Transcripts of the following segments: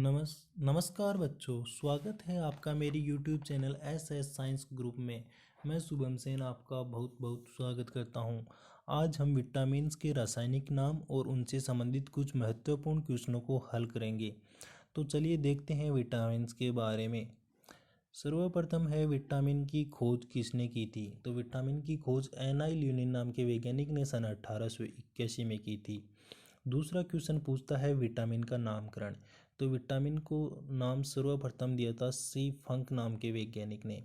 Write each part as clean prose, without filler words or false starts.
नमस्कार बच्चों, स्वागत है आपका मेरी YouTube channel S science group में। मैं शुभम सेन आपका बहुत बहुत स्वागत करता हूं। आज हम विटामिन्स के रासायनिक नाम और उनसे संबंधित कुछ महत्वपूर्ण क्वेश्चनों को हल करेंगे। तो चलिए देखते हैं विटामिन्स के बारे में। सर्वप्रथम है, विटामिन की खोज किसने की थी? तो विटामिन की खोज एनआई ल्यूनिन नाम के वैज्ञानिक ने सन 1881 में की थी। दूसरा क्वेश्चन पूछता है विटामिन का नामकरण। तो विटामिन को नाम सर्वप्रथम दिया था सी फंक नाम के वैज्ञानिक ने।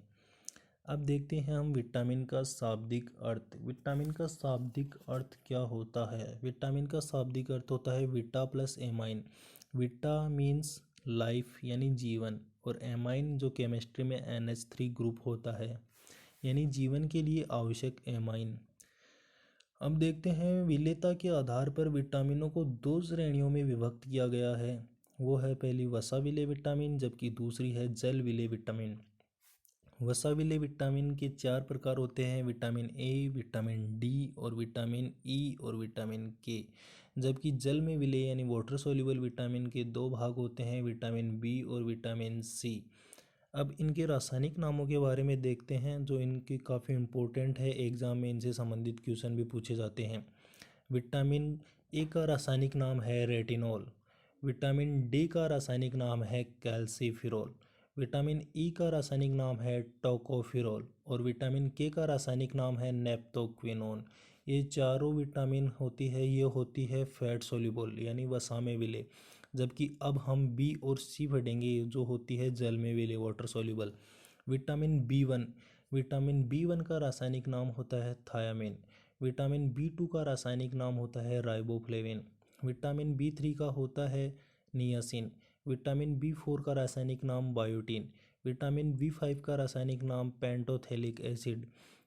अब देखते हैं हम विटामिन का शाब्दिक अर्थ। विटामिन का शाब्दिक अर्थ क्या होता है? विटामिन का शाब्दिक अर्थ होता है विटा प्लस एमाइन। विटा मीन्स लाइफ यानी जीवन, और एमाइन जो केमिस्ट्री में NH3 ग्रुप होता है यानी जीवन के लिए आवश्यक एमाइन। अब देखते हैं, विलेयता के आधार पर विटामिनों को दो श्रेणियों में विभक्त किया गया है। वो है पहली वसा विलेय विटामिन, जबकि दूसरी है जल विलेय विटामिन। वसा विलेय विटामिन के 4 प्रकार होते हैं: विटामिन ए, विटामिन डी और विटामिन ई और विटामिन के। जबकि जल में विलेय यानी वाटर सोल्यूबल विटामिन के 2 भाग होते हैं: विटामिन बी और विटामिन सी। अब इनके रासायनिक नामों के बारे में देखते हैं, जो इनके काफ़ी इम्पोर्टेंट है। एग्जाम में इनसे संबंधित क्वेश्चन भी पूछे जाते हैं। विटामिन ए का रासायनिक नाम है रेटिनॉल। विटामिन डी का रासायनिक नाम है कैल्सीफिरोल। विटामिन ई का रासायनिक नाम है टोकोफिरोल और विटामिन के का रासायनिक नाम है नेप्टोक्विनोन। ये चारों विटामिन होती है फैट सोल्यूबल यानी वसा में विलेय। जबकि अब हम बी और सी पढ़ेंगे, जो होती है जल में विलेय water soluble. Vitamin B one का रासायनिक नाम होता है थायामिन। विटामिन बी2 का रासायनिक नाम होता है राइबोफ्लेविन। विटामिन बी3 का होता है नियासिन। विटामिन बी4 का रासायनिक नाम बायोटीन। विटामिन बी5 का रासायनिक नाम पेंटोथेलिक एसिड।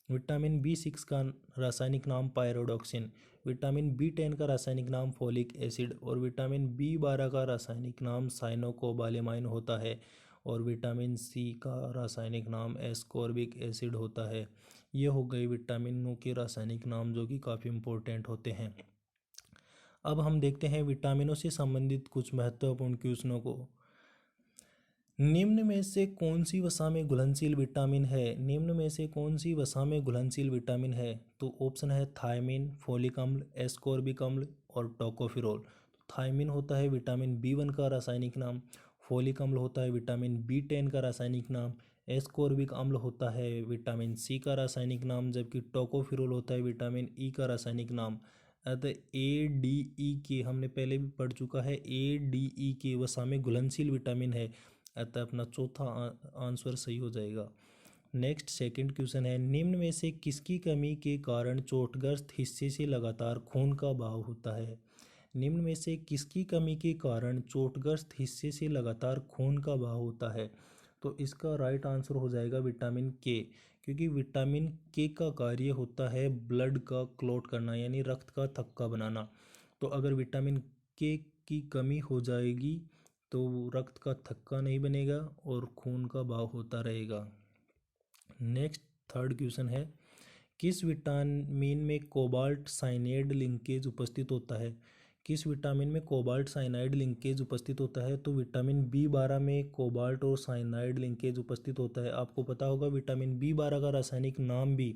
विटामिन बी6 का रासायनिक नाम पायरोडॉक्सिन। विटामिन बी10 का रासायनिक नाम फोलिक एसिड और विटामिन बी12 का रासायनिक नाम साइनोकोबालेमाइन होता है और विटामिन सी का रासायनिक नाम एस्कॉर्बिक एसिड होता है। ये हो गए विटामिनों के रासायनिक नाम, जो कि काफ़ी इम्पोर्टेंट होते हैं। अब हम देखते हैं विटामिनों से संबंधित कुछ महत्वपूर्ण क्वेश्चनों को। निम्न में से कौन सी वसा में घुलनशील विटामिन है? निम्न में से कौन सी वसा में घुलनशील विटामिन है? तो ऑप्शन है थायमिन, फोलिक अम्ल, एस्कॉर्बिक अम्ल और टोकोफिरोल। थायमिन होता है विटामिन बी1 का रासायनिक नाम, फोलिक अम्ल होता है विटामिन बी10 का रासायनिक नाम, एस्कॉर्बिक अम्ल होता है विटामिन सी का रासायनिक नाम, जबकि टोकोफिरोल होता है विटामिन ई का रासायनिक नाम। अतः ADE हमने पहले भी पढ़ चुका है, ADE वसा में घुलनशील विटामिन है। अतः अपना चौथा आंसर सही हो जाएगा। नेक्स्ट सेकंड क्वेश्चन है, निम्न में से किसकी कमी के कारण चोटग्रस्त हिस्से से लगातार खून का बहाव होता है? निम्न में से किसकी कमी के कारण चोटग्रस्त हिस्से से लगातार खून का बहाव होता है? तो इसका राइट आंसर हो जाएगा विटामिन के, क्योंकि विटामिन के का कार्य होता है ब्लड का क्लॉट करना यानी रक्त का थक्का बनाना। तो अगर विटामिन के की कमी हो जाएगी तो रक्त का थक्का नहीं बनेगा और खून का बहाव होता रहेगा। नेक्स्ट थर्ड क्वेश्चन है, किस विटामिन में कोबाल्ट साइनाइड लिंकेज उपस्थित होता है? किस विटामिन में कोबाल्ट साइनाइड लिंकेज उपस्थित होता है? तो विटामिन बी12 में कोबाल्ट और साइनाइड लिंकेज उपस्थित होता है। आपको पता होगा विटामिन बी12 का रासायनिक नाम भी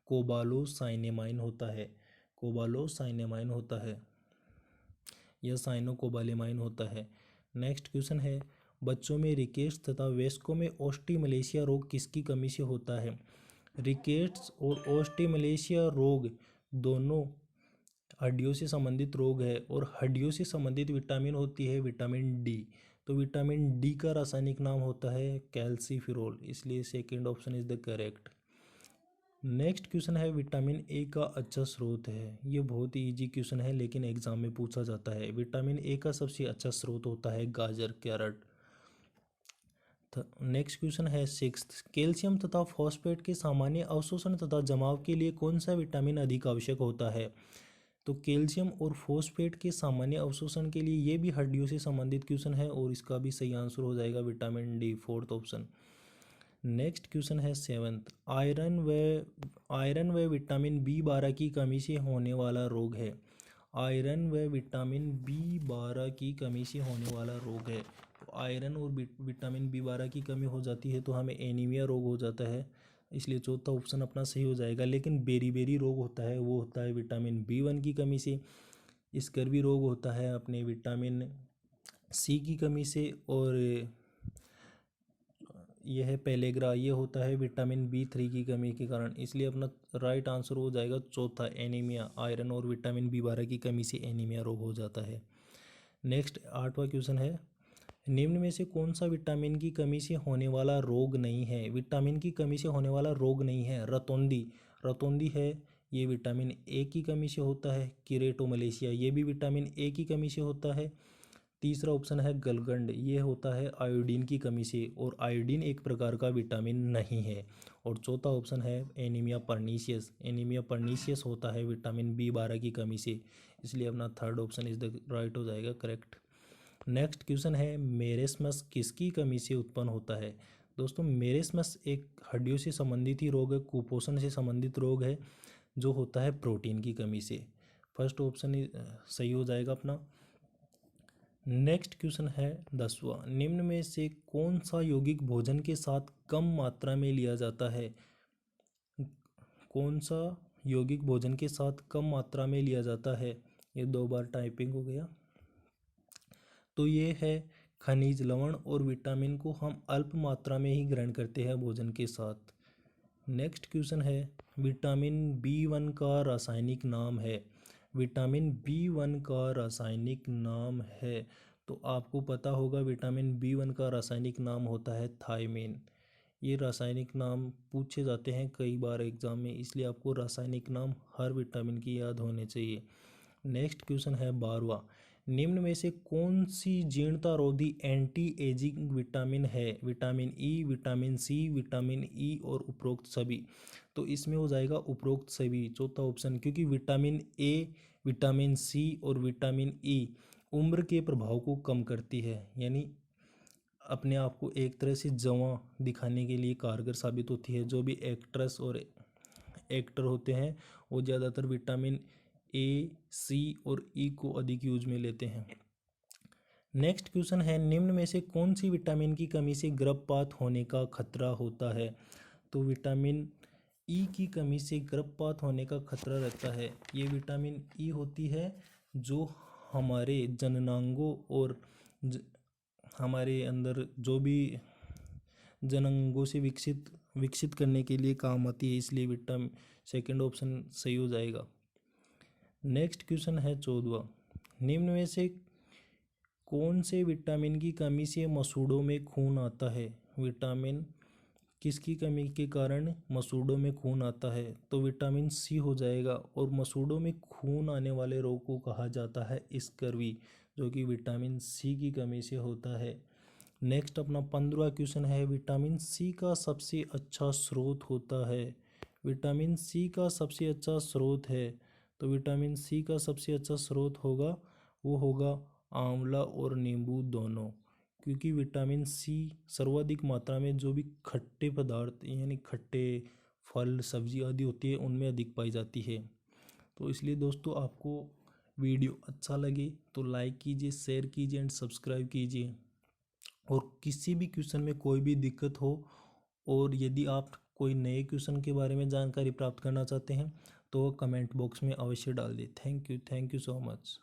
कोबालोसाइनेमाइन होता है। कोबालोसाइनेमाइन होता है या साइनोकोबालेमाइन होता है। नेक्स्ट क्वेश्चन है, बच्चों में रिकेट्स तथा वयस्कों में ओस्टिमलेशिया रोग किसकी कमी से होता है? रिकेट्स और ओस्टिमलेशिया रोग दोनों हड्डियों से संबंधित रोग है और हड्डियों से संबंधित विटामिन होती है विटामिन डी। तो विटामिन डी का रासायनिक नाम होता है कैल्सीफिरोल, इसलिए second option is the correct. Next question है, विटामिन ए का अच्छा स्रोत है। ये बहुत ही इजी क्वेश्चन है लेकिन एग्जाम में पूछा जाता है। विटामिन ए का सबसे अच्छा स्रोत होता है गाजर, कैरेट। नेक्स्ट क्वेश्चन है सिक्स्थ, कैल्शियम तथा फॉस्फेट के सामान्य अवशोषण तथा जमाव के लिए कौन सा विटामिन अधिक आवश्यक होता है? तो कैल्शियम और फॉस्फेट के सामान्य अवशोषण के लिए ये भी हड्डियों से संबंधित क्वेश्चन है और इसका भी सही आंसर हो जाएगा vitamin D, fourth option. Next question है सेवंथ, आयरन व विटामिन बी12 की कमी से होने वाला रोग है। आयरन व विटामिन बी12 की कमी से होने वाला रोग है। आयरन और विटामिन B12 की कमी हो जाती है तो हमें एनीमिया रोग हो जाता है, इसलिए चौथा ऑप्शन अपना सही हो जाएगा। लेकिन बेरी रोग होता है, वो होता है विटामिन B1 की कमी से। स्कर्वी रोग होता है अपने विटामिन C की कमी से। और यह है पेलेग्रा, ये होता है विटामिन B3 की कमी के कारण। इसलिए अपना राइट आंसर हो जाएगा चौथा, एनीमिया। आयरन और विटामिन B12 की कमी से एनीमिया रोग हो जाता है। नेक्स्ट 8वां क्वेश्चन है, निम्न में से कौन सा विटामिन की कमी से होने वाला रोग नहीं है? विटामिन की कमी से होने वाला रोग नहीं है। रतौंधी है, ये विटामिन ए की कमी से होता है। किरेटोमलेशिया, ये भी विटामिन ए की कमी से होता है। तीसरा ऑप्शन है गलगंड, ये होता है आयोडीन की कमी से, और आयोडीन एक प्रकार का विटामिन नहीं है। और चौथा ऑप्शन है एनीमिया पर्नीशियस होता है विटामिन B12 की कमी से। इसलिए अपना third option is the right हो जाएगा, करेक्ट। नेक्स्ट क्वेश्चन है, मेरेस्मस किसकी कमी से उत्पन्न होता है? दोस्तों मेरेस्मस एक हड्डियों से संबंधित ही रोग है, कुपोषण से संबंधित रोग है, जो होता है प्रोटीन की कमी से। फर्स्ट ऑप्शन सही हो जाएगा अपना। नेक्स्ट क्वेश्चन है 10वां, निम्न में से कौन सा यौगिक भोजन के साथ कम मात्रा में लिया जाता है? कौन सा यौगिक भोजन के साथ कम मात्रा में लिया जाता है? ये 2 बार टाइपिंग हो गया। तो ये है खनिज लवण और विटामिन को हम अल्प मात्रा में ही ग्रहण करते हैं भोजन के साथ। नेक्स्ट क्वेश्चन है, विटामिन B1 का रासायनिक नाम है। विटामिन B1 का रासायनिक नाम है, तो आपको पता होगा विटामिन B1 का रासायनिक नाम होता है थायमीन। ये रासायनिक नाम पूछे जाते हैं कई बार एग्जाम में, इसलिए आपको रासायनिक नाम हर विटामिन की याद होने चाहिए। नेक्स्ट क्वेश्चन है 12वां, निम्न में से कौन सी जीर्णता रोधी एंटी एजिंग विटामिन है? Vitamin E, vitamin C, vitamin E और उपरोक्त सभी। तो इसमें हो जाएगा उपरोक्त सभी, चौथा ऑप्शन, क्योंकि विटामिन ए, विटामिन सी और विटामिन ई उम्र के प्रभाव को कम करती है, यानी अपने आप को एक तरह से जवां दिखाने के लिए कारगर साबित होती है। जो भी एक्ट्रेस और एक्टर होते हैं वो ज़्यादातर विटामिन ए, सी और ई को अधिक यूज में लेते हैं। नेक्स्ट क्वेश्चन है, निम्न में से कौन सी विटामिन की कमी से गर्भपात होने का खतरा होता है? तो विटामिन ई की कमी से गर्भपात होने का खतरा रहता है। ये विटामिन ई होती है जो हमारे जननांगों और हमारे अंदर जो भी जननांगों से विकसित करने के लिए काम आती है, इसलिए विटामिन सेकंड ऑप्शन सही हो जाएगा। नेक्स्ट क्वेश्चन है 14वां, निम्न में से कौन से विटामिन की कमी से मसूड़ों में खून आता है? विटामिन किसकी कमी के कारण मसूड़ों में खून आता है? तो विटामिन सी हो जाएगा। और मसूड़ों में खून आने वाले रोग को कहा जाता है स्कर्वी, जो कि विटामिन सी की कमी से होता है। नेक्स्ट अपना 15वां क्वेश्चन है, विटामिन सी का सबसे अच्छा स्रोत होता है। विटामिन सी का सबसे अच्छा स्रोत है, तो विटामिन सी का सबसे अच्छा स्रोत होगा वो होगा आंवला और नींबू दोनों, क्योंकि विटामिन सी सर्वाधिक मात्रा में जो भी खट्टे पदार्थ यानी खट्टे फल, सब्जी आदि होती है उनमें अधिक पाई जाती है। तो इसलिए दोस्तों आपको वीडियो अच्छा लगे तो लाइक कीजिए, शेयर कीजिए एंड सब्सक्राइब कीजिए। और किसी भी क्वेश्चन में कोई भी दिक्कत हो और यदि आप कोई नए क्वेश्चन के बारे में जानकारी प्राप्त करना चाहते हैं तो कमेंट बॉक्स में अवश्य डाल दें। Thank you so much.